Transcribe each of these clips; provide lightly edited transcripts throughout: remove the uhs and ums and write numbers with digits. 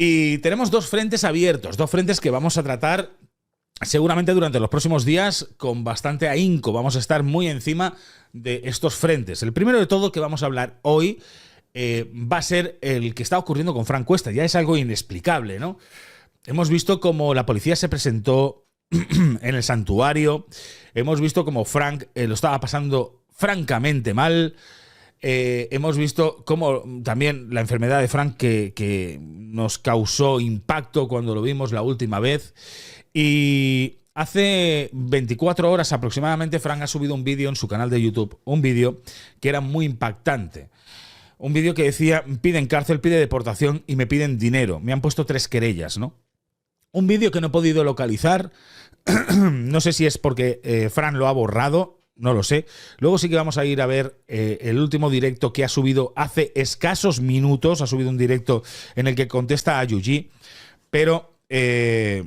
Y tenemos dos frentes abiertos, dos frentes que vamos a tratar seguramente durante los próximos días con bastante ahínco. Vamos a estar muy encima de estos frentes. El primero de todo que vamos a hablar hoy va a ser el que está ocurriendo con Frank Cuesta. Ya es algo inexplicable, ¿no? Hemos visto cómo la policía se presentó en el santuario. Hemos visto cómo Frank lo estaba pasando francamente mal. Hemos visto cómo también la enfermedad de Frank que nos causó impacto cuando lo vimos la última vez. Y hace 24 horas aproximadamente Frank ha subido un vídeo en su canal de YouTube. Un vídeo que era muy impactante. Un vídeo que decía: piden cárcel, pide deportación y me piden dinero. Me han puesto 3 querellas, ¿no? Un vídeo que no he podido localizar. No sé si es porque Frank lo ha borrado. No lo sé. Luego sí que vamos a ir a ver el último directo que ha subido hace escasos minutos. Ha subido un directo en el que contesta a Yuji. Pero es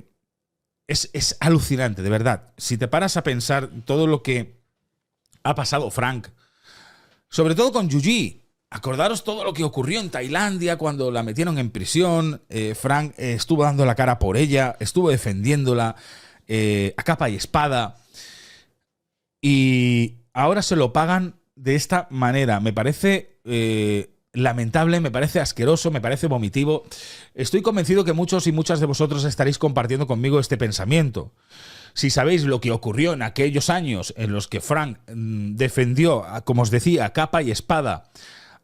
alucinante, de verdad. Si te paras a pensar todo lo que ha pasado Frank, sobre todo con Yuji. Acordaros todo lo que ocurrió en Tailandia cuando la metieron en prisión. Frank estuvo dando la cara por ella, estuvo defendiéndola a capa y espada. Y ahora se lo pagan de esta manera. Me parece lamentable, me parece asqueroso, me parece vomitivo. Estoy convencido que muchos y muchas de vosotros estaréis compartiendo conmigo este pensamiento. Si sabéis lo que ocurrió en aquellos años en los que Frank defendió, como os decía, a capa y espada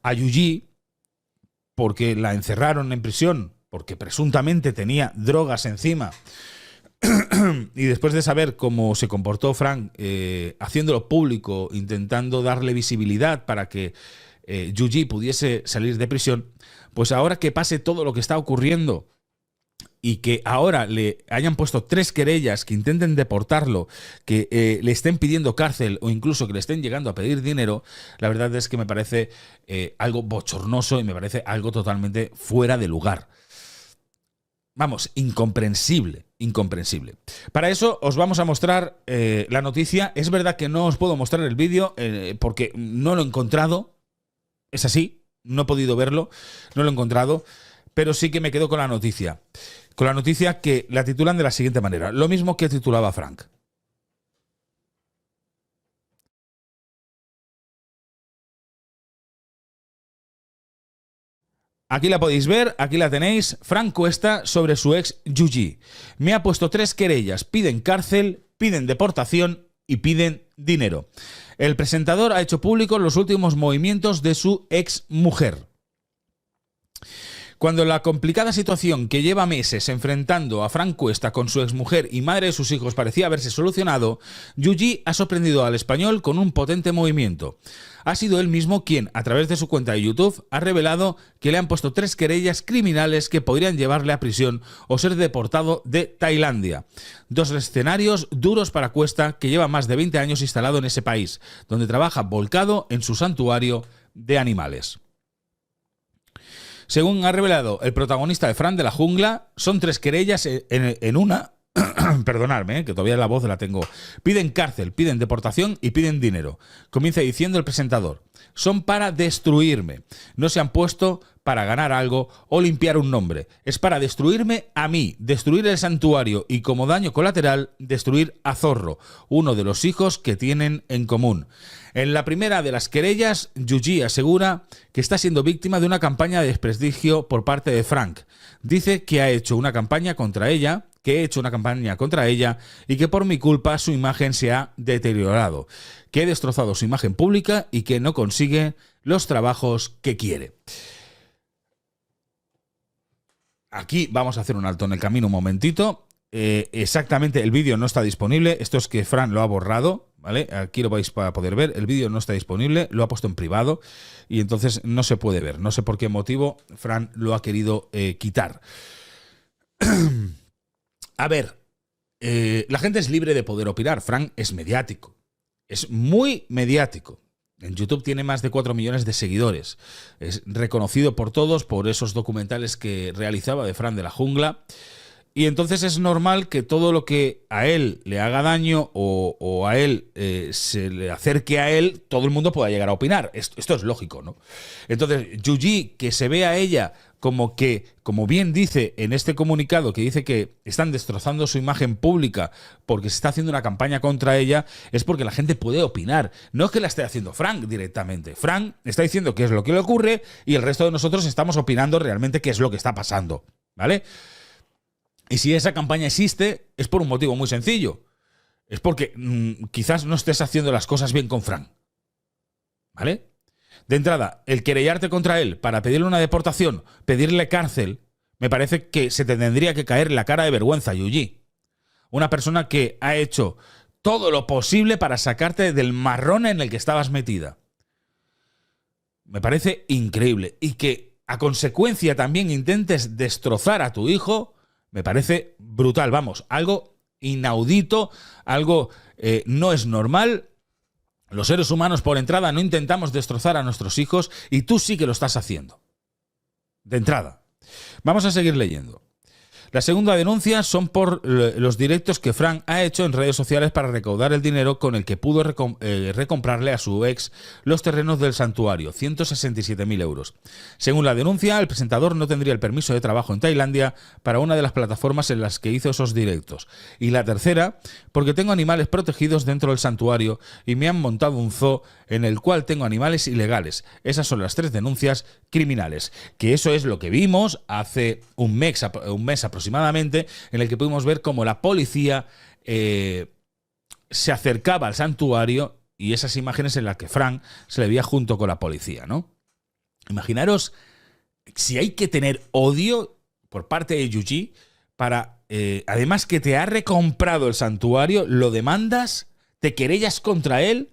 a Yuji, porque la encerraron en prisión, porque presuntamente tenía drogas encima. Y después de saber cómo se comportó Frank, haciéndolo público, intentando darle visibilidad para que Yuji pudiese salir de prisión, pues ahora que pase todo lo que está ocurriendo y que ahora le hayan puesto 3 querellas que intenten deportarlo, que le estén pidiendo cárcel o incluso que le estén llegando a pedir dinero, la verdad es que me parece algo bochornoso y me parece algo totalmente fuera de lugar. Vamos, incomprensible, incomprensible. Para eso os vamos a mostrar la noticia. Es verdad que no os puedo mostrar el vídeo porque no lo he encontrado. Es así, no he podido verlo, no lo he encontrado, pero sí que me quedo con la noticia. Con la noticia que la titulan de la siguiente manera. Lo mismo que titulaba Frank. Aquí la podéis ver, aquí la tenéis. Frank Cuesta sobre su ex Yuji. Me ha puesto 3 querellas. Piden cárcel, piden deportación y piden dinero. El presentador ha hecho público los últimos movimientos de su ex mujer. Cuando la complicada situación que lleva meses enfrentando a Frank Cuesta con su exmujer y madre de sus hijos parecía haberse solucionado, Yuji ha sorprendido al español con un potente movimiento. Ha sido él mismo quien, a través de su cuenta de YouTube, ha revelado que le han puesto 3 querellas criminales que podrían llevarle a prisión o ser deportado de Tailandia. 2 escenarios duros para Cuesta, que lleva más de 20 años instalado en ese país, donde trabaja volcado en su santuario de animales. Según ha revelado el protagonista de Fran de la Jungla, son 3 querellas en una. Perdonadme, que todavía la voz la tengo. Piden cárcel, piden deportación y piden dinero. Comienza diciendo el presentador: son para destruirme. No se han puesto para ganar algo o limpiar un nombre. Es para destruirme a mí, destruir el santuario y, como daño colateral, destruir a Zorro, uno de los hijos que tienen en común. En la primera de las querellas, Yuji asegura que está siendo víctima de una campaña de desprestigio por parte de Frank. Dice que ha hecho una campaña contra ella, y que por mi culpa su imagen se ha deteriorado, que he destrozado su imagen pública y que no consigue los trabajos que quiere. Aquí vamos a hacer un alto en el camino un momentito. Exactamente, el vídeo no está disponible. Esto es que Fran lo ha borrado, ¿vale? Aquí lo vais a poder ver. El vídeo no está disponible, lo ha puesto en privado y entonces no se puede ver. No sé por qué motivo Fran lo ha querido quitar. A ver, la gente es libre de poder opinar. Fran es mediático, es muy mediático. En YouTube tiene más de 4 millones de seguidores. Es reconocido por todos por esos documentales que realizaba de Fran de la Jungla. Y entonces es normal que todo lo que a él le haga daño o a él se le acerque a él, todo el mundo pueda llegar a opinar. Esto es lógico, ¿no? Entonces, Yuji, que se ve a ella como que, como bien dice en este comunicado, que dice que están destrozando su imagen pública porque se está haciendo una campaña contra ella, es porque la gente puede opinar. No es que la esté haciendo Frank directamente. Frank está diciendo qué es lo que le ocurre y el resto de nosotros estamos opinando realmente qué es lo que está pasando, ¿vale? Y si esa campaña existe, es por un motivo muy sencillo. Es porque quizás no estés haciendo las cosas bien con Frank, ¿vale? De entrada, el querellarte contra él para pedirle una deportación, pedirle cárcel, me parece que se te tendría que caer la cara de vergüenza, Yuyi. Una persona que ha hecho todo lo posible para sacarte del marrón en el que estabas metida. Me parece increíble. Y que a consecuencia también intentes destrozar a tu hijo, me parece brutal. Vamos, algo inaudito, algo no es normal. Los seres humanos, por entrada, no intentamos destrozar a nuestros hijos y tú sí que lo estás haciendo. De entrada. Vamos a seguir leyendo. La segunda denuncia son por los directos que Frank ha hecho en redes sociales para recaudar el dinero con el que pudo recomprarle a su ex los terrenos del santuario, 167.000 euros. Según la denuncia, el presentador no tendría el permiso de trabajo en Tailandia para una de las plataformas en las que hizo esos directos. Y la tercera, porque tengo animales protegidos dentro del santuario y me han montado un zoo en el cual tengo animales ilegales. Esas son las 3 denuncias criminales. Que eso es lo que vimos hace un mes aproximadamente, en el que pudimos ver cómo la policía se acercaba al santuario y esas imágenes en las que Frank se le veía junto con la policía, ¿no? Imaginaros si hay que tener odio por parte de Yuyi para, además que te ha recomprado el santuario, lo demandas, te querellas contra él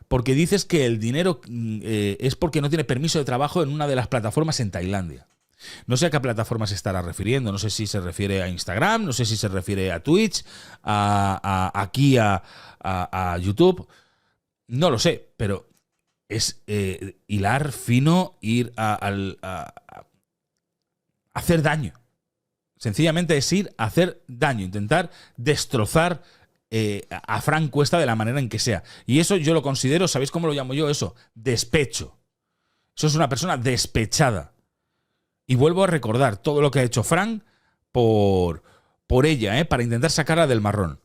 porque dices que el dinero es porque no tiene permiso de trabajo en una de las plataformas en Tailandia. No sé a qué plataforma se estará refiriendo, no sé si se refiere a Instagram, no sé si se refiere a Twitch, aquí a YouTube, no lo sé, pero es hilar fino, ir a hacer daño. Sencillamente es ir a hacer daño, intentar destrozar a Frank Cuesta de la manera en que sea. Y eso yo lo considero, ¿sabéis cómo lo llamo yo eso? Despecho. Eso es una persona despechada. Y vuelvo a recordar todo lo que ha hecho Frank por ella, para intentar sacarla del marrón.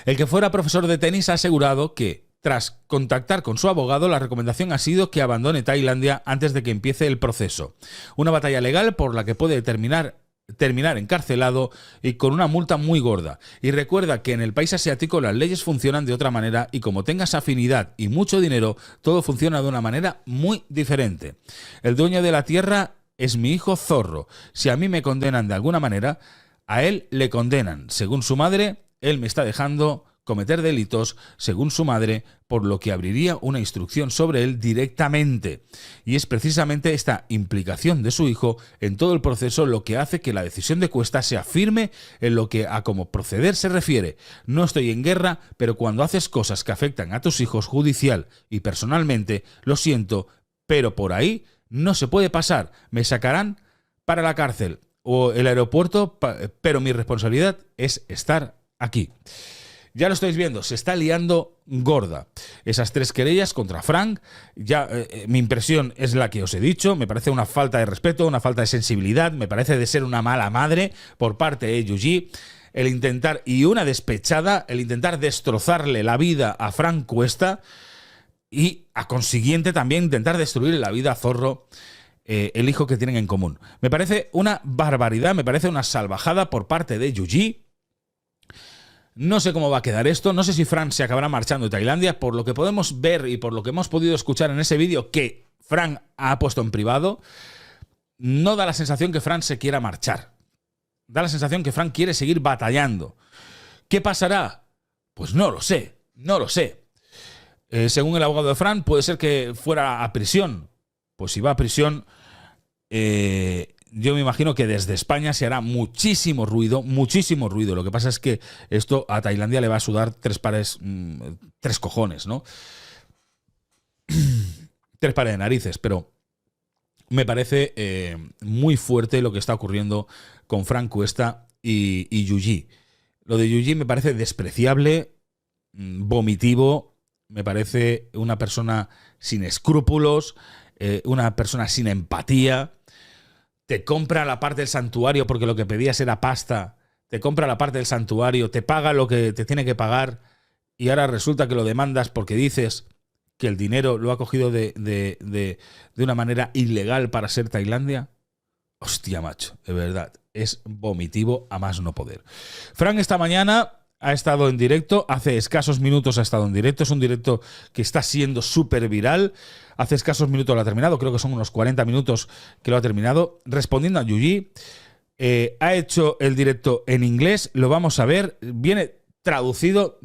El que fuera profesor de tenis ha asegurado que, tras contactar con su abogado, la recomendación ha sido que abandone Tailandia antes de que empiece el proceso. Una batalla legal por la que puede terminar encarcelado y con una multa muy gorda. Y recuerda que en el país asiático las leyes funcionan de otra manera y como tengas afinidad y mucho dinero, todo funciona de una manera muy diferente. El dueño de la tierra es mi hijo Zorro. Si a mí me condenan de alguna manera, a él le condenan. Según su madre, él me está dejando cometer delitos, según su madre, por lo que abriría una instrucción sobre él directamente. Y es precisamente esta implicación de su hijo en todo el proceso lo que hace que la decisión de Cuesta sea firme en lo que a cómo proceder se refiere. No estoy en guerra, pero cuando haces cosas que afectan a tus hijos judicial y personalmente, lo siento, pero por ahí no se puede pasar. Me sacarán para la cárcel o el aeropuerto, pero mi responsabilidad es estar aquí. Ya lo estáis viendo, se está liando gorda. Esas 3 querellas contra Frank, ya mi impresión es la que os he dicho, me parece una falta de respeto, una falta de sensibilidad, me parece de ser una mala madre por parte de Yuyi, el intentar, y una despechada, el intentar destrozarle la vida a Frank Cuesta y a consiguiente también intentar destruir la vida a Zorro, el hijo que tienen en común. Me parece una barbaridad, me parece una salvajada por parte de Yuyi. No sé cómo va a quedar esto, no sé si Frank se acabará marchando de Tailandia. Por lo que podemos ver y por lo que hemos podido escuchar en ese vídeo que Frank ha puesto en privado, no da la sensación que Frank se quiera marchar. Da la sensación que Frank quiere seguir batallando. ¿Qué pasará? Pues no lo sé, no lo sé. Según el abogado de Frank, puede ser que fuera a prisión. Pues si va a prisión, yo me imagino que desde España se hará muchísimo ruido, muchísimo ruido. Lo que pasa es que esto a Tailandia le va a sudar 3 cojones, ¿no? 3 pares de narices, pero me parece muy fuerte lo que está ocurriendo con Frank Cuesta y Yuyi. Lo de Yuyi me parece despreciable, vomitivo, me parece una persona sin escrúpulos, una persona sin empatía. te compra la parte del santuario porque lo que pedías era pasta, te compra la parte del santuario, te paga lo que te tiene que pagar y ahora resulta que lo demandas porque dices que el dinero lo ha cogido de una manera ilegal para ser Tailandia. Hostia, macho, de verdad, es vomitivo a más no poder. Frank esta mañana ha estado en directo, hace escasos minutos ha estado en directo, es un directo que está siendo súper viral, hace escasos minutos lo ha terminado, creo que son unos 40 minutos que lo ha terminado, respondiendo a Yuyi. Ha hecho el directo en inglés, lo vamos a ver, viene traducido,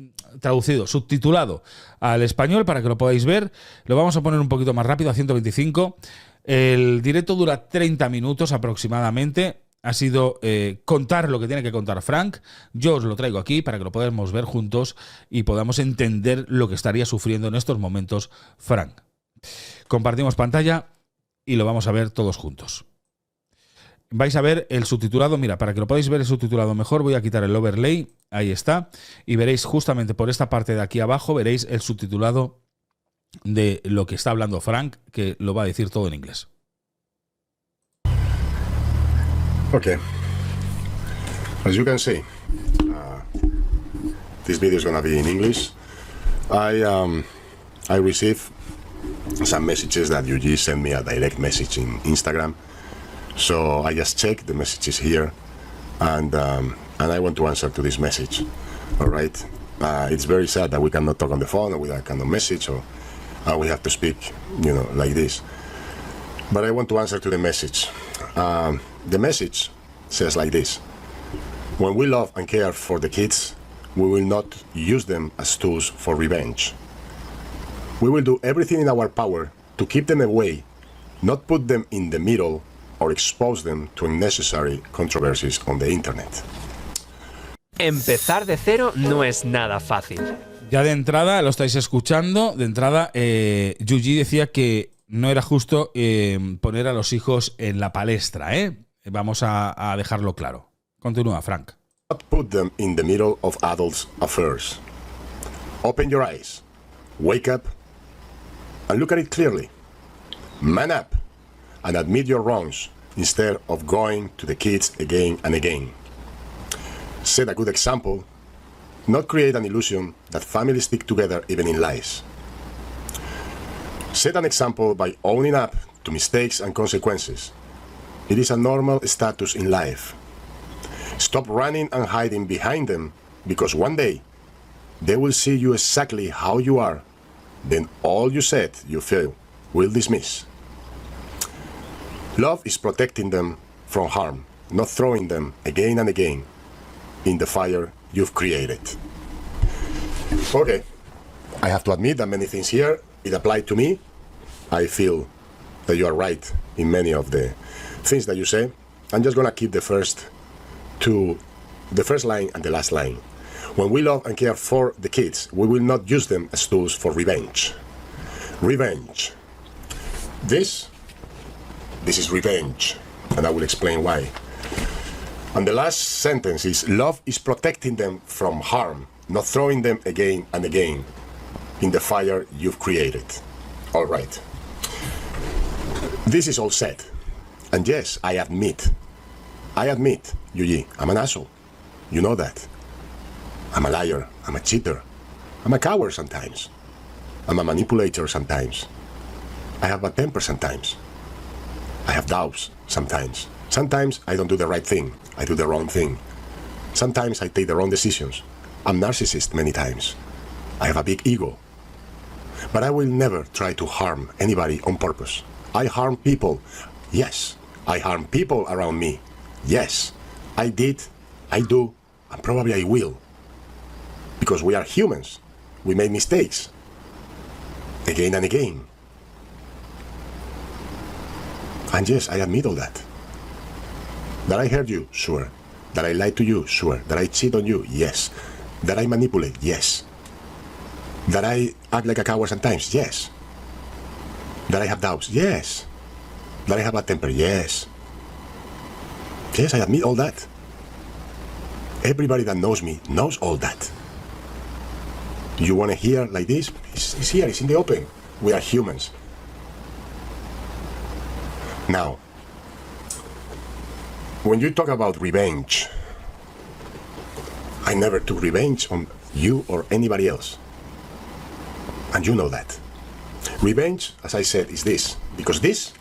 subtitulado al español para que lo podáis ver, lo vamos a poner un poquito más rápido, a 125. El directo dura 30 minutos aproximadamente. Ha sido contar lo que tiene que contar Frank. Yo os lo traigo aquí para que lo podamos ver juntos y podamos entender lo que estaría sufriendo en estos momentos Frank. Compartimos pantalla y lo vamos a ver todos juntos. Vais a ver el subtitulado. Mira, para que lo podáis ver el subtitulado mejor, voy a quitar el overlay. Ahí está. Y veréis justamente por esta parte de aquí abajo, veréis el subtitulado de lo que está hablando Frank, que lo va a decir todo en inglés. Okay, as you can see, this video is gonna be in English. I received some messages that Yuji sent me a direct message in Instagram, so I just checked the messages here, and I want to answer to this message. All right, it's very sad that we cannot talk on the phone or with that kind of message, or we have to speak, like this. But I want to answer to the message. The message says like this: when we love and care for the kids, we will not use them as tools for revenge. We will do everything in our power to keep them away, not put them in the middle or expose them to unnecessary controversies on the internet. Empezar de cero no es nada fácil. Ya de entrada, lo estáis escuchando, de entrada Yuji decía que no era justo poner a los hijos en la palestra, ¿eh? Vamos a dejarlo claro. Continúa, Frank. Not put them in the middle of adults' affairs. Open your eyes, wake up, and look at it clearly. Man up and admit your wrongs instead of going to the kids again and again. Set a good example, not create an illusion that families stick together even in lies. Set an example by owning up to mistakes and consequences. It is a normal status in life. Stop running and hiding behind them, because one day they will see you exactly how you are. Then all you said you feel will dismiss. Love is protecting them from harm, not throwing them again and again in the fire you've created. Okay, I have to admit that many things here, it applied to me. I feel that you are right in many of the things that you say. I'm just gonna keep the first line and the last line. When we love and care for the kids, we will not use them as tools for revenge. Revenge. This is revenge, and I will explain why. And the last sentence is, love is protecting them from harm, not throwing them again and again in the fire you've created. All right. This is all said. And yes, I admit, Yuji, I'm an asshole. You know that. I'm a liar. I'm a cheater. I'm a coward sometimes. I'm a manipulator sometimes. I have a temper sometimes. I have doubts sometimes. Sometimes I don't do the right thing. I do the wrong thing. Sometimes I take the wrong decisions. I'm narcissist many times. I have a big ego. But I will never try to harm anybody on purpose. I harm people. Yes. I harm people around me. Yes. I did, I do, and probably I will. Because we are humans. We make mistakes. Again and again. And yes, I admit all that. That I hurt you, sure. That I lied to you, sure. That I cheat on you, yes. That I manipulate, yes. That I act like a coward sometimes, yes. That I have doubts, yes. That I have a temper, yes. Yes, I admit all that. Everybody that knows me knows all that. You want to hear like this? It's here, it's in the open. We are humans. Now, When you talk about revenge, I never took revenge on you or anybody else. And you know that. Revenge, as I said, is this. Because this,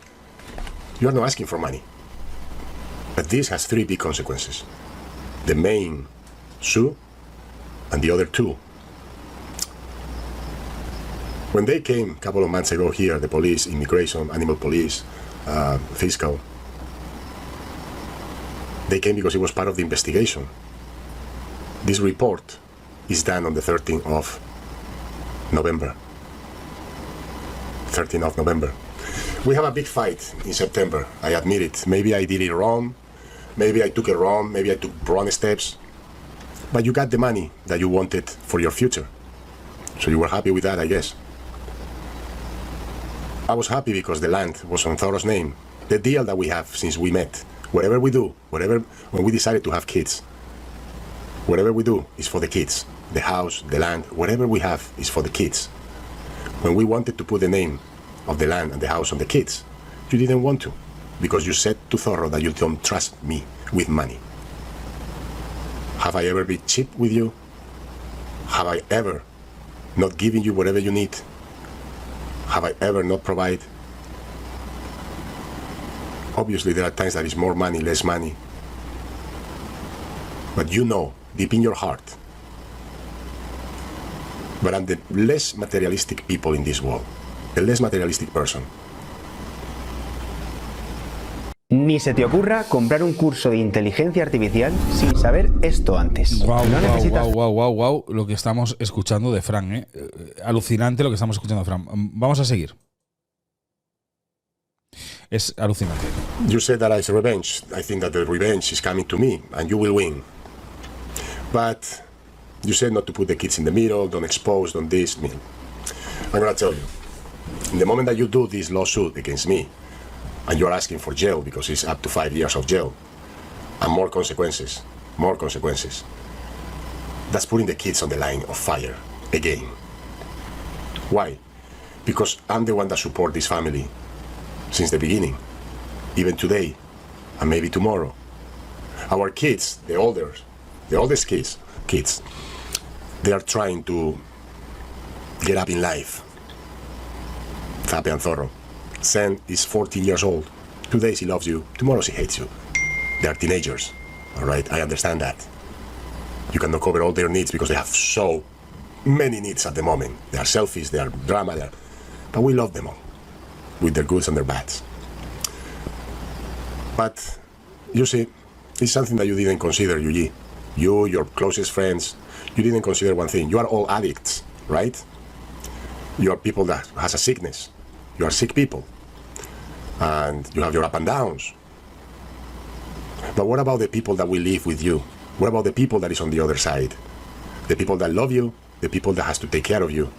you are not asking for money. But this has 3 big consequences. The main, Sue, and the other 2. When they came a couple of months ago here, the police, immigration, animal police, fiscal, they came because it was part of the investigation. This report is done on the 13th of November. 13th of November. We have a big fight in September, I admit it. Maybe I did it wrong, maybe I took it wrong, maybe I took wrong steps. But you got the money that you wanted for your future. So you were happy with that, I guess. I was happy because the land was on Thoro's name. The deal that we have since we met, whatever we do, when we decided to have kids, whatever we do is for the kids. The house, the land, whatever we have is for the kids. When we wanted to put the name of the land and the house on the kids, you didn't want to, because you said to Thoro that you don't trust me with money. Have I ever been cheap with you? Have I ever not given you whatever you need? Have I ever not provided? Obviously, there are times that is more money, less money. But you know, deep in your heart, but I'm the less materialistic people in this world. The less materialistic person. Ni se te ocurra comprar un curso de inteligencia artificial sin saber esto antes. Wow, lo que estamos escuchando de Fran, ¿eh? Alucinante lo que estamos escuchando de Fran. Vamos a seguir. Es alucinante. You said that it's revenge. I think that the revenge is coming to me and you will win. But you said not to put the kids in the middle, don't expose, don't this. I'm gonna tell you. In the moment that you do this lawsuit against me, and you're asking for jail because it's up to 5 years of jail, and more consequences, that's putting the kids on the line of fire again. Why? Because I'm the one that support this family since the beginning, even today, and maybe tomorrow. Our kids, the oldest kids, they are trying to get up in life. Happy and Thoro. Sam is 14 years old. Today he loves you, tomorrow he hates you. They are teenagers, all right? I understand that. You cannot cover all their needs because they have so many needs at the moment. They are selfish, they are drama, but we love them all, with their goods and their bads. But, you see, it's something that you didn't consider, Yuji. You, your closest friends, you didn't consider one thing. You are all addicts, right? You are people that has a sickness. You are sick people. And you have your up and downs. But what about the people that will live with you? What about the people that is on the other side? The people that love you, the people that has to take care of you.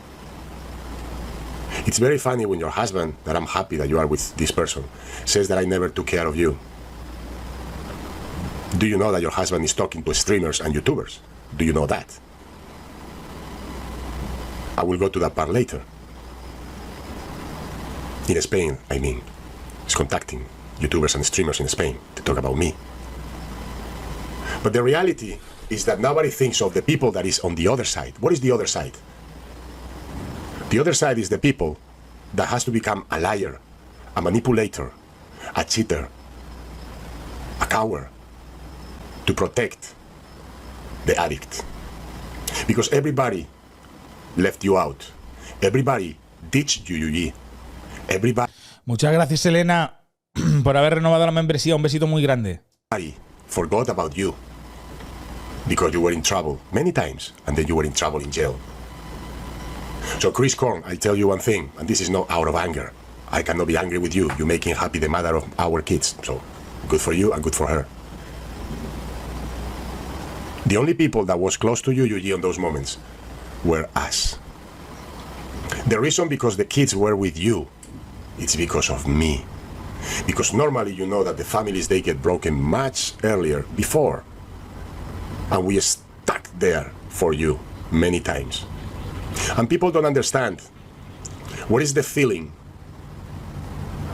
It's very funny when your husband, that I'm happy that you are with this person, says that I never took care of you. Do you know that your husband is talking to streamers and YouTubers? Do you know that? I will go to that part later. In Spain, I mean. He's contacting YouTubers and streamers in Spain to talk about me. But the reality is that nobody thinks of the people that is on the other side. What is the other side? The other side is the people that has to become a liar, a manipulator, a cheater, a coward, to protect the addict. Because everybody left you out. Everybody ditched you, Yuji. Everybody. Muchas gracias, Elena, por haber renovado la membresía. Un besito muy grande. Forgot about you because you were in trouble many times, and then you were in trouble in jail. So Chris Korn, I tell you one thing, and this is not out of anger. I cannot be angry with you. You're making happy the mother of our kids. So good for you and good for her. The only people that was close to you, Yuji, on those moments were us. The reason because the kids were with you, it's because of me. Because normally you know that the families, they get broken much earlier, before. And we stuck there for you many times. And people don't understand what is the feeling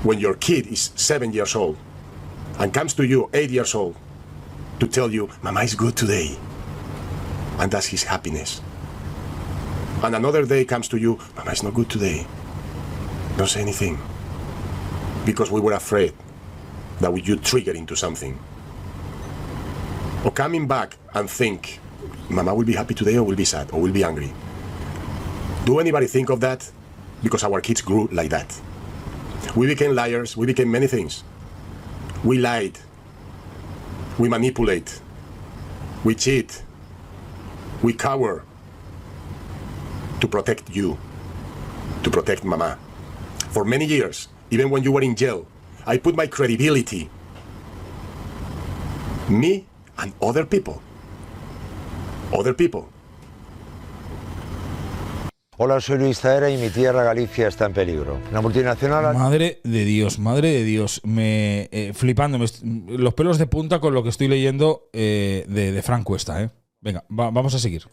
when your kid is 7 years old and comes to you 8 years old to tell you, Mama is good today. And that's his happiness. And another day comes to you, Mama is not good today. Don't say anything. Because we were afraid that we would trigger into something. Or coming back and think, Mama will be happy today or will be sad or will be angry. Do anybody think of that? Because our kids grew like that. We became liars, we became many things. We lied. We manipulate. We cheat. We cower. To protect you. To protect Mama. For many years, even when you were in jail, I put my credibility. Me and other people. Other people. Hola, soy Luis Zaera y mi tierra Galicia está en peligro. La multinacional... Madre de Dios, flipando, los pelos de punta con lo que estoy leyendo de Frank Cuesta. Venga, vamos a seguir.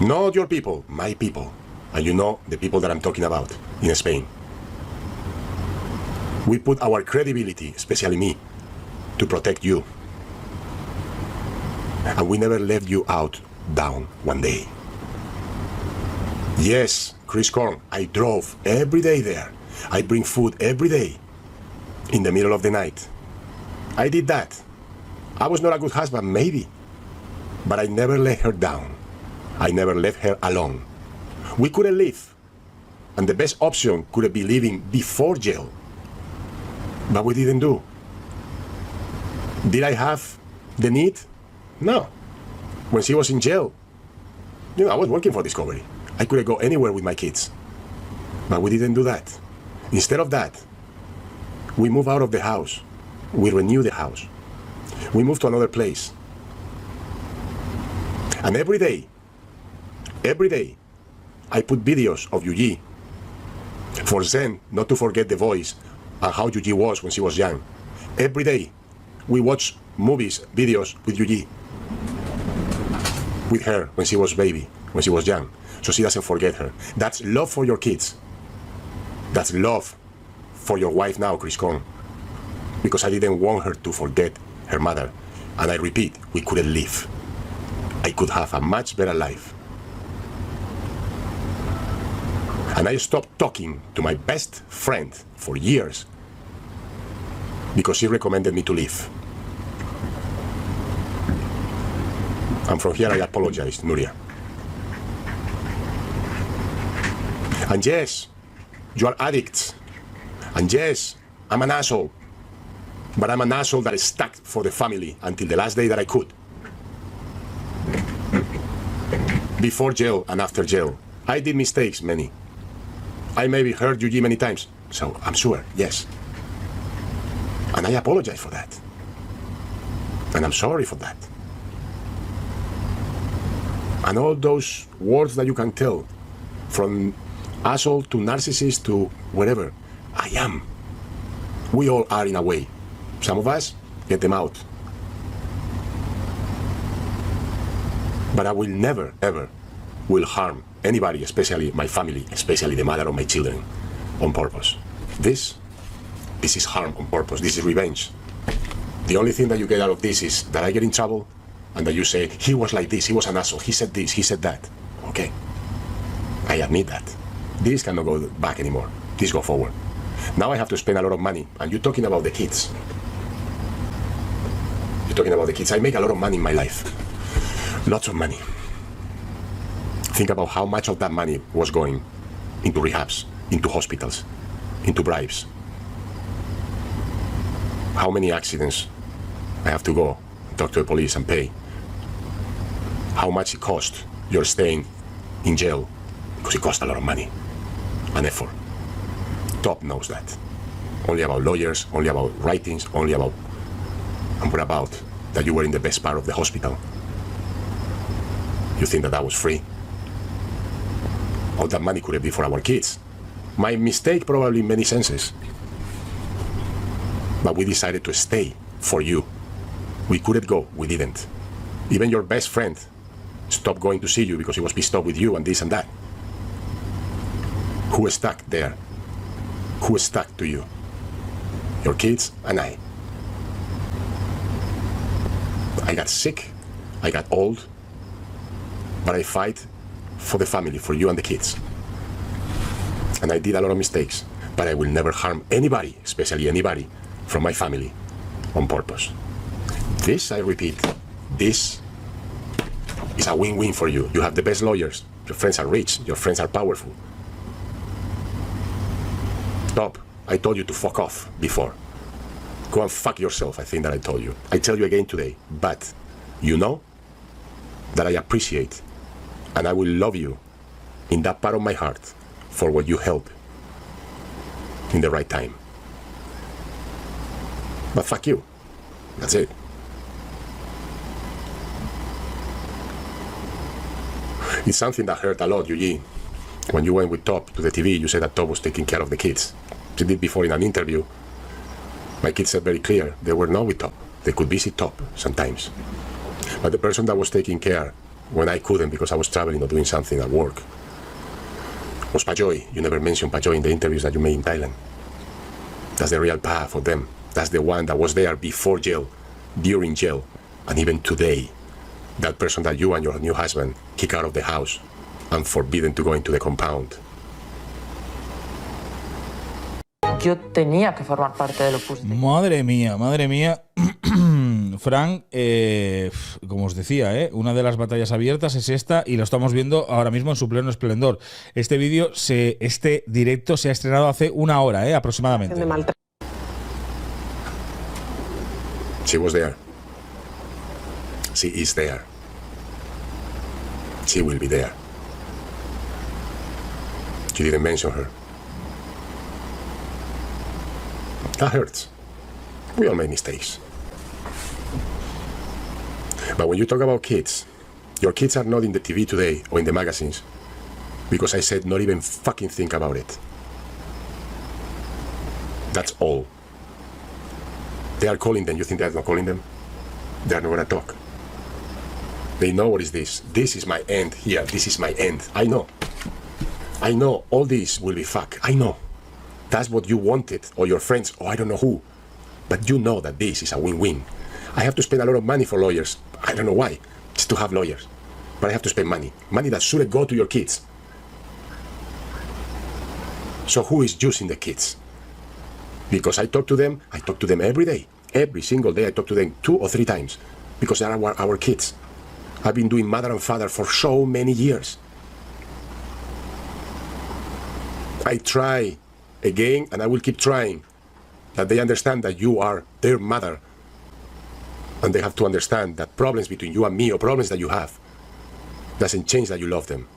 Not your people, my people. And you know the people that I'm talking about in Spain. We put our credibility, especially me, to protect you. And we never left you out down one day. Yes, Chris Korn, I drove every day there. I bring food every day in the middle of the night. I did that. I was not a good husband, maybe, but I never let her down. I never left her alone. We couldn't leave, and the best option could be leaving before jail, but we didn't do. Did I have the need? No. When she was in jail, I was working for Discovery. I couldn't go anywhere with my kids. But we didn't do that. Instead of that, we moved out of the house. We renewed the house. We moved to another place. And every day, I put videos of Yuji for Zen not to forget the voice and how Yuji was when she was young. Every day, we watch movies, videos with Yuji. With her when she was baby, when she was young, so she doesn't forget her. That's love for your kids. That's love for your wife now, Chris Korn. Because I didn't want her to forget her mother. And I repeat, we couldn't live. I could have a much better life. And I stopped talking to my best friend for years because she recommended me to leave. And from here I apologize, Nuria. And yes, you are addicts. And yes, I'm an asshole. But I'm an asshole that is stuck for the family until the last day that I could. Before jail and after jail, I did mistakes, many. I maybe hurt Yuji many times, so I'm sure, yes. And I apologize for that. And I'm sorry for that. And all those words that you can tell, from asshole to narcissist to whatever, I am. We all are in a way. Some of us get them out. But I will never, ever will harm anybody, especially my family, especially the mother of my children, on purpose. This is harm on purpose. This is revenge. The only thing that you get out of this is that I get in trouble and that you say, he was like this, he was an asshole, he said this, he said that. Okay. I admit that. This cannot go back anymore. This go forward. Now I have to spend a lot of money. And you're talking about the kids. You're talking about the kids. I make a lot of money in my life. Lots of money. Think about how much of that money was going into rehabs, into hospitals, into bribes. How many accidents I have to go talk to the police and pay. How much it cost your staying in jail, because it cost a lot of money and effort. Top knows that. Only about lawyers, only about writings, only about, and what about that you were in the best part of the hospital? You think that that was free? All that money could have been for our kids. My mistake probably in many senses. But we decided to stay for you. We couldn't go, we didn't. Even your best friend stopped going to see you because he was pissed off with you and this and that. Who is stuck there? Who is stuck to you? Your kids and I. I got sick, I got old, but I fight for the family, for you and the kids. And I did a lot of mistakes, but I will never harm anybody, especially anybody from my family, on purpose. This, I repeat, this is a win-win for you. You have the best lawyers, your friends are rich, your friends are powerful. Stop. I told you to fuck off before. Go and fuck yourself, I think that I told you. I tell you again today, but you know that I appreciate and I will love you in that part of my heart for what you help in the right time. But fuck you. That's it. It's something that hurt a lot, Eugene. When you went with Top to the TV, you said that Top was taking care of the kids. She did before in an interview. My kids said very clear, they were not with Top. They could visit Top sometimes. But the person that was taking care when I couldn't because I was traveling or doing something at work was Pajoy. You never mentioned Pajoy in the interviews that you made in Thailand. That's the real Pa for them. That's the one that was there before jail, during jail, and even today. That person that you and your new husband kick out of the house and forbidden to go into the compound. Yo tenía que formar parte del Opus Dei. Madre mía. Frank, como os decía, una de las batallas abiertas es esta y lo estamos viendo ahora mismo en su pleno esplendor. Este vídeo, este directo se ha estrenado hace una hora, aproximadamente. She was there. She is there. She will be there. You didn't mention her. That hurts. We all make mistakes. But when you talk about kids, your kids are not in the TV today or in the magazines because I said not even fucking think about it. That's all. They are calling them. You think they're not calling them? They are not going to talk. They know what is this. This is my end here. This is my end. I know. I know all this will be fuck. I know. That's what you wanted, or your friends, or I don't know who. But you know that this is a win-win. I have to spend a lot of money for lawyers. I don't know why. Just to have lawyers. But I have to spend money. Money that should go to your kids. So who is using the kids? Because I talk to them every day. Every single day I talk to them 2 or 3 times. Because they are our kids. I've been doing mother and father for so many years. I try again, and I will keep trying, that they understand that you are their mother. And they have to understand that problems between you and me, or problems that you have, doesn't change that you love them.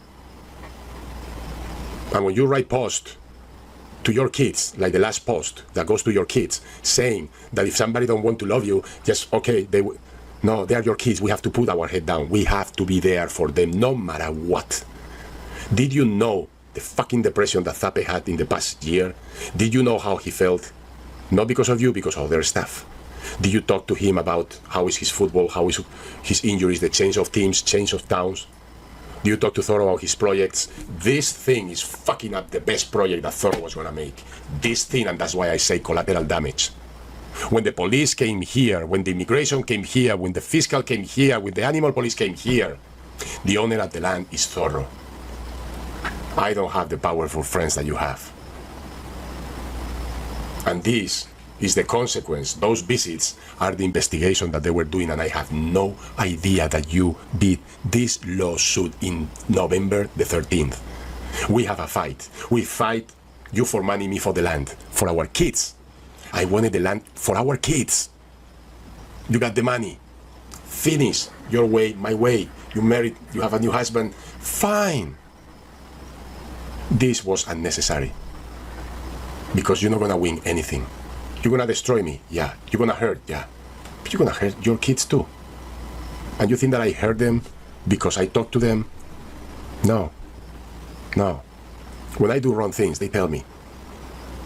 And when you write post to your kids, like the last post that goes to your kids, saying that if somebody don't want to love you, just, okay, no, they are your kids, we have to put our head down. We have to be there for them, no matter what. Did you know the fucking depression that Zappe had in the past year? Did you know how he felt? Not because of you, because of their stuff. Did you talk to him about how is his football, how is his injuries, the change of teams, change of towns? Do you talk to Thor about his projects? This thing is fucking up the best project that Thor was gonna make. This thing, and that's why I say collateral damage. When the police came here, when the immigration came here, when the fiscal came here, when the animal police came here, the owner of the land is Zorro. I don't have the powerful friends that you have. And this is the consequence. Those visits are the investigation that they were doing, and I have no idea that you did this lawsuit in November the 13th. We have a fight. We fight, you for money, me for the land, for our kids. I wanted the land for our kids. You got the money. Finish. Your way, my way. You married, you have a new husband. Fine. This was unnecessary. Because you're not gonna win anything. You're gonna destroy me, yeah. You're gonna hurt, yeah. But you're gonna hurt your kids too. And you think that I hurt them because I talk to them? No. No. When I do wrong things, they tell me.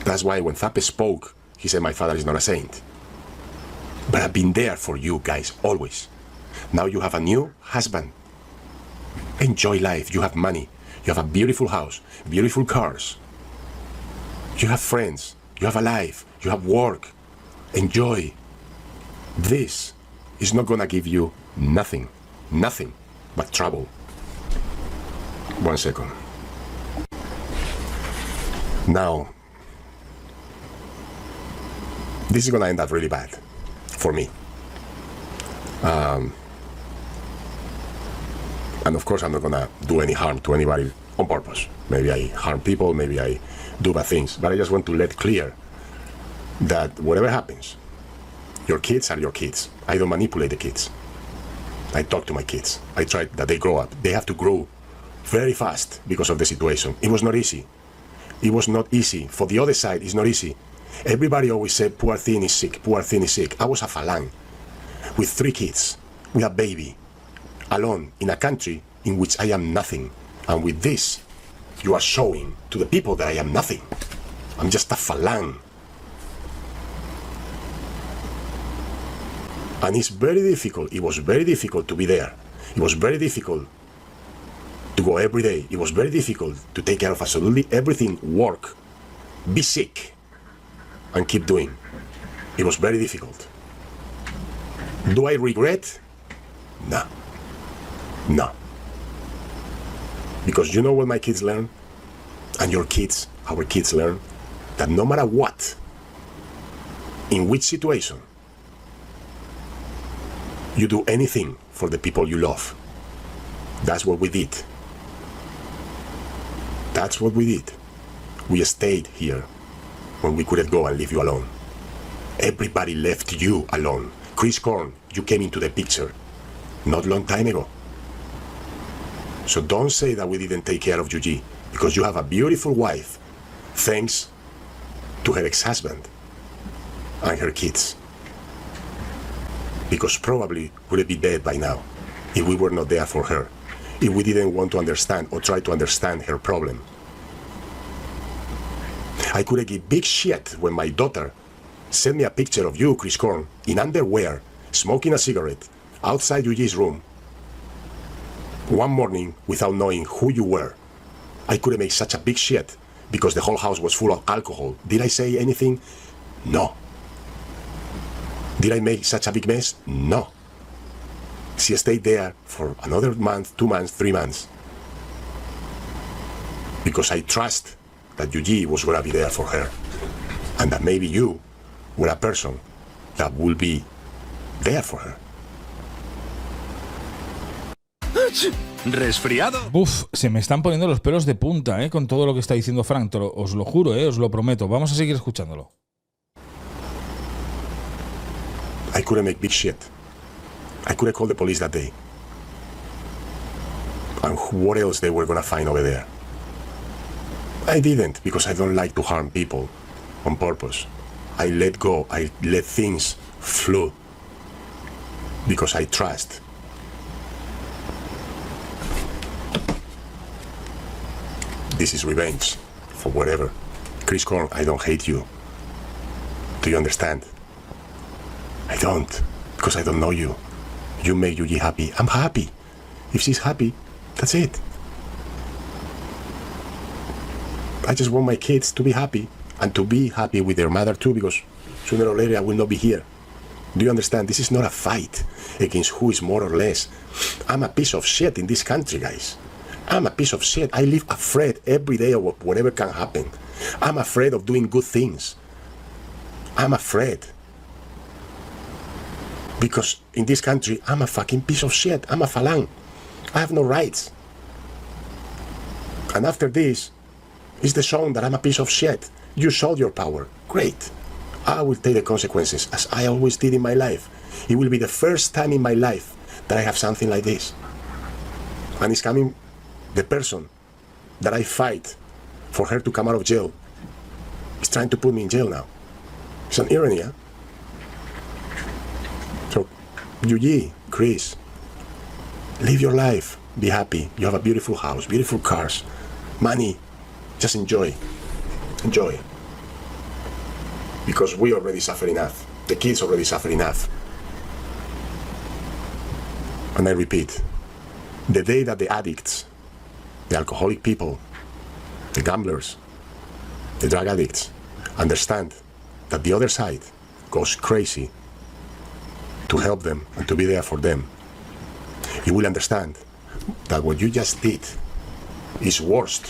That's why when Zappe spoke, he said my father is not a saint. But I've been there for you guys, always. Now you have a new husband. Enjoy life. You have money. You have a beautiful house, beautiful cars. You have friends. You have a life. You have work. Enjoy. This is not gonna give you nothing but trouble. 1 second. Now, this is gonna end up really bad for me. And of course, I'm not gonna do any harm to anybody on purpose. Maybe I harm people, maybe I do bad things, but I just want to let clear that whatever happens, your kids are your kids. I don't manipulate the kids. I talk to my kids. I try that they grow up. They have to grow very fast because of the situation. It was not easy. It was not easy. For the other side, it's not easy. Everybody always said, poor thing is sick, poor thing is sick. I was a falang with 3 kids, with a baby, alone in a country in which I am nothing. And with this, you are showing to the people that I am nothing. I'm just a falang. And it's very difficult. It was very difficult to be there. It was very difficult to go every day. It was very difficult to take care of absolutely everything, work, be sick, and keep doing. It was very difficult. Do I regret? No. No. Because you know what my kids learn? And your kids, our kids learn? That no matter what, in which situation, you do anything for the people you love. That's what we did. That's what we did. We stayed here when we couldn't go and leave you alone. Everybody left you alone. Chris Korn, you came into the picture not long time ago. So don't say that we didn't take care of Yuji, because you have a beautiful wife, thanks to her ex-husband and her kids. Because probably would be dead by now if we were not there for her, if we didn't want to understand or try to understand her problem. I could give big shit when my daughter sent me a picture of you, Chris Korn, in underwear, smoking a cigarette, outside Yuji's room, one morning without knowing who you were. I couldn't make such a big shit because the whole house was full of alcohol. Did I say anything? No. Did I make such a big mess? No. She stayed there for another month, 2 months, 3 months. Because I trust that Yuji was going to be there for her. And that maybe you were a person that will be there for her. ¿Resfriado? Buf, se me están poniendo los pelos de punta, con todo lo que está diciendo Frank. Os lo juro, os lo prometo. Vamos a seguir escuchándolo. I couldn't make big shit. I couldn't call the police that day. And what else they were gonna find over there? I didn't, because I don't like to harm people on purpose. I let go, I let things flow, because I trust. This is revenge for whatever. Chris Korn, I don't hate you. Do you understand? I don't, because I don't know you. You make Yuji happy. I'm happy. If she's happy, that's it. I just want my kids to be happy and to be happy with their mother too, because sooner or later I will not be here. Do you understand? This is not a fight against who is more or less. I'm a piece of shit in this country, guys. I'm a piece of shit. I live afraid every day of whatever can happen. I'm afraid of doing good things. I'm afraid. Because in this country, I'm a fucking piece of shit. I'm a falang. I have no rights. And after this, it's the shown that I'm a piece of shit. You showed your power. Great. I will take the consequences, as I always did in my life. It will be the first time in my life that I have something like this. And it's coming, the person that I fight for her to come out of jail is trying to put me in jail now. It's an irony, huh? So, Yuji, Chris, live your life. Be happy. You have a beautiful house, beautiful cars, money. Just enjoy. Enjoy. Because we already suffer enough. The kids already suffer enough. And I repeat, the day that the addicts, the alcoholic people, the gamblers, the drug addicts understand that the other side goes crazy, to help them and to be there for them, you will understand that what you just did is worse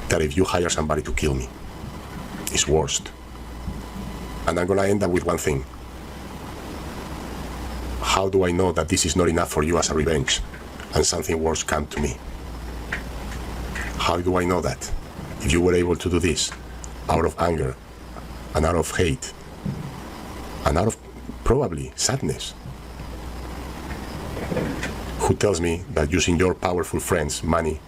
than if you hire somebody to kill me. It's worse. And I'm gonna end up with one thing. How do I know that this is not enough for you as a revenge and something worse come to me? How do I know that? If you were able to do this out of anger and out of hate and out of probably sadness. Who tells me that using your powerful friends' money,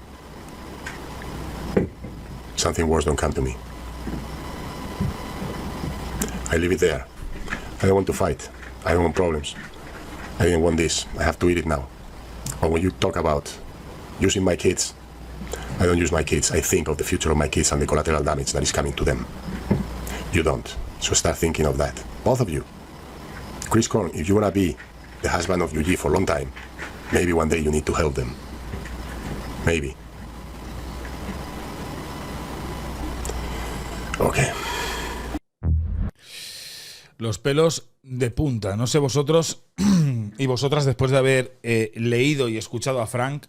something worse don't come to me? I leave it there. I don't want to fight. I don't want problems. I didn't want this. I have to eat it now. But when you talk about using my kids, I don't use my kids. I think of the future of my kids and the collateral damage that is coming to them. You don't. So start thinking of that. Both of you. Chris Korn, if you want to be the husband of Yuji for a long time, maybe one day you need to help them. Maybe. Okay. Los pelos de punta. No sé vosotros y vosotras, después de haber leído y escuchado a Frank,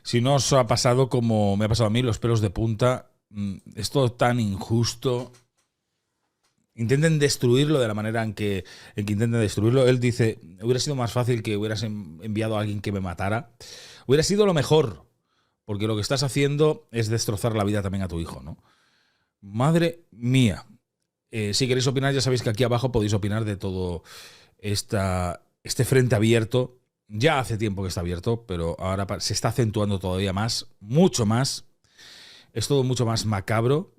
si no os ha pasado como me ha pasado a mí, los pelos de punta. Es todo tan injusto. Intenten destruirlo de la manera en que intenten destruirlo. Él dice, hubiera sido más fácil que hubieras enviado a alguien que me matara. Hubiera sido lo mejor, porque lo que estás haciendo es destrozar la vida también a tu hijo, ¿no? Madre mía. Si queréis opinar, ya sabéis que aquí abajo podéis opinar de todo este frente abierto. Ya hace tiempo que está abierto, pero ahora se está acentuando todavía más, mucho más. Es todo mucho más macabro.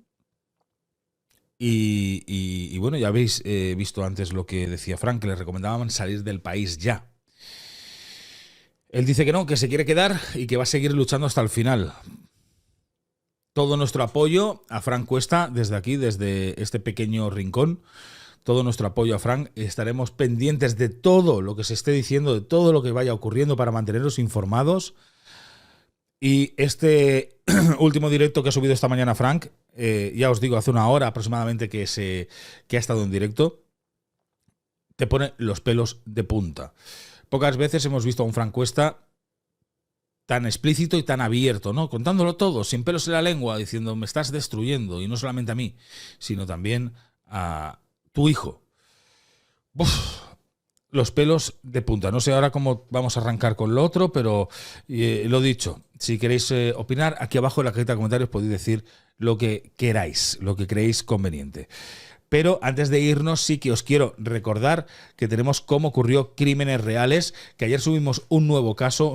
Y bueno, ya habéis visto antes lo que decía Frank, que le recomendaban salir del país ya. Él dice que no, que se quiere quedar y que va a seguir luchando hasta el final. Todo nuestro apoyo a Frank Cuesta desde aquí, desde este pequeño rincón. Todo nuestro apoyo a Frank. Estaremos pendientes de todo lo que se esté diciendo, de todo lo que vaya ocurriendo para manteneros informados. Y este último directo que ha subido esta mañana Frank, ya os digo, hace una hora aproximadamente que ha estado en directo, te pone los pelos de punta. Pocas veces hemos visto a un Frank Cuesta tan explícito y tan abierto, ¿no? Contándolo todo, sin pelos en la lengua, diciendo, me estás destruyendo, y no solamente a mí, sino también a tu hijo. Uf, los pelos de punta. No sé ahora cómo vamos a arrancar con lo otro, pero lo dicho, si queréis opinar, aquí abajo en la cajita de comentarios podéis decir lo que queráis, lo que creéis conveniente. Pero antes de irnos, sí que os quiero recordar que tenemos Cómo ocurrió Crímenes Reales, que ayer subimos un nuevo caso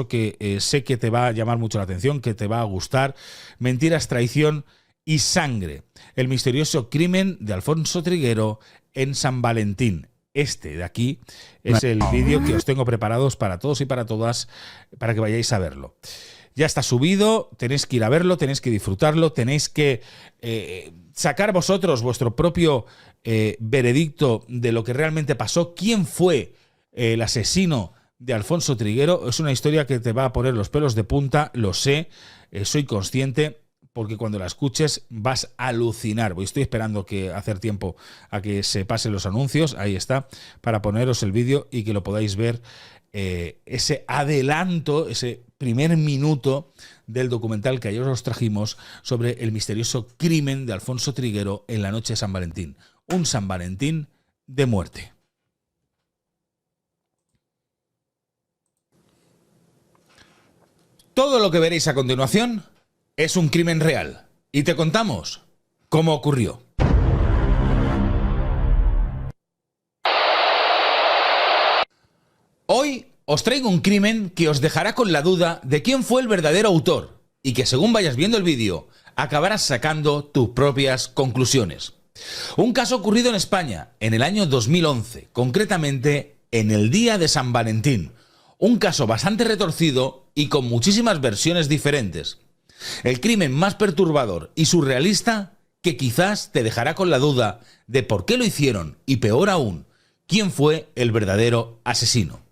que sé que te va a llamar mucho la atención, que te va a gustar. Mentiras, traición y sangre. El misterioso crimen de Alfonso Triguero en San Valentín. Este de aquí es el vídeo que os tengo preparados para todos y para todas, para que vayáis a verlo. Ya está subido, tenéis que ir a verlo, tenéis que disfrutarlo, tenéis que sacar vosotros vuestro propio veredicto de lo que realmente pasó. ¿Quién fue el asesino de Alfonso Triguero? Es una historia que te va a poner los pelos de punta, lo sé, soy consciente, porque cuando la escuches vas a alucinar. Estoy esperando hacer tiempo a que se pasen los anuncios, ahí está, para poneros el vídeo y que lo podáis ver. Ese adelanto, ese primer minuto del documental que ayer os trajimos sobre el misterioso crimen de Alfonso Triguero en la noche de San Valentín. Un San Valentín de muerte. Todo lo que veréis a continuación es un crimen real y te contamos cómo ocurrió. Hoy os traigo un crimen que os dejará con la duda de quién fue el verdadero autor y que, según vayas viendo el vídeo, acabarás sacando tus propias conclusiones. Un caso ocurrido en España en el año 2011, concretamente en el día de San Valentín. Un caso bastante retorcido y con muchísimas versiones diferentes. El crimen más perturbador y surrealista que quizás te dejará con la duda de por qué lo hicieron y, peor aún, quién fue el verdadero asesino.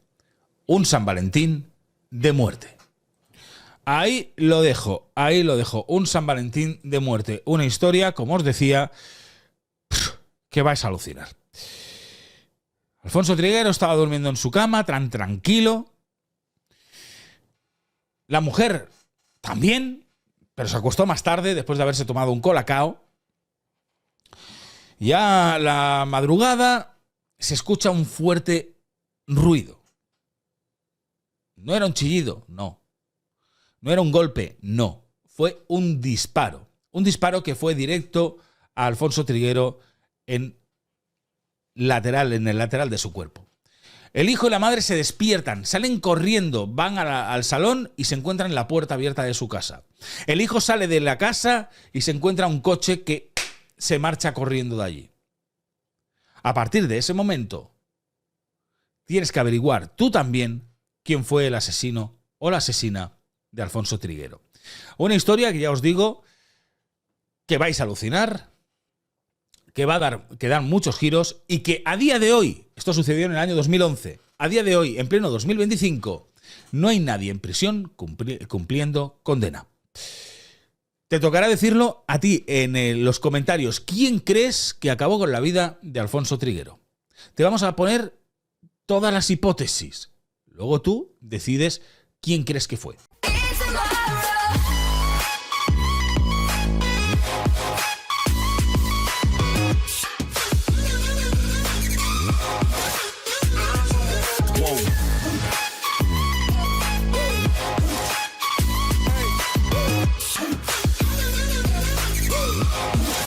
Un San Valentín de muerte. Ahí lo dejo. Un San Valentín de muerte. Una historia, como os decía, que vais a alucinar. Alfonso Triguero estaba durmiendo en su cama, tranquilo. La mujer también, pero se acostó más tarde, después de haberse tomado un colacao. Ya a la madrugada se escucha un fuerte ruido. No era un chillido, no. No era un golpe, no. Fue un disparo. Un disparo que fue directo a Alfonso Triguero en el lateral de su cuerpo. El hijo y la madre se despiertan, salen corriendo, van al salón y se encuentran en la puerta abierta de su casa. El hijo sale de la casa y se encuentra un coche que se marcha corriendo de allí. A partir de ese momento, tienes que averiguar tú también quién fue el asesino o la asesina de Alfonso Triguero. Una historia que ya os digo que vais a alucinar, que va a dar muchos giros y que a día de hoy, esto sucedió en el año 2011, a día de hoy, en pleno 2025, no hay nadie en prisión cumpliendo condena. Te tocará decirlo a ti en los comentarios. ¿Quién crees que acabó con la vida de Alfonso Triguero? Te vamos a poner todas las hipótesis. Luego tú decides quién crees que fue.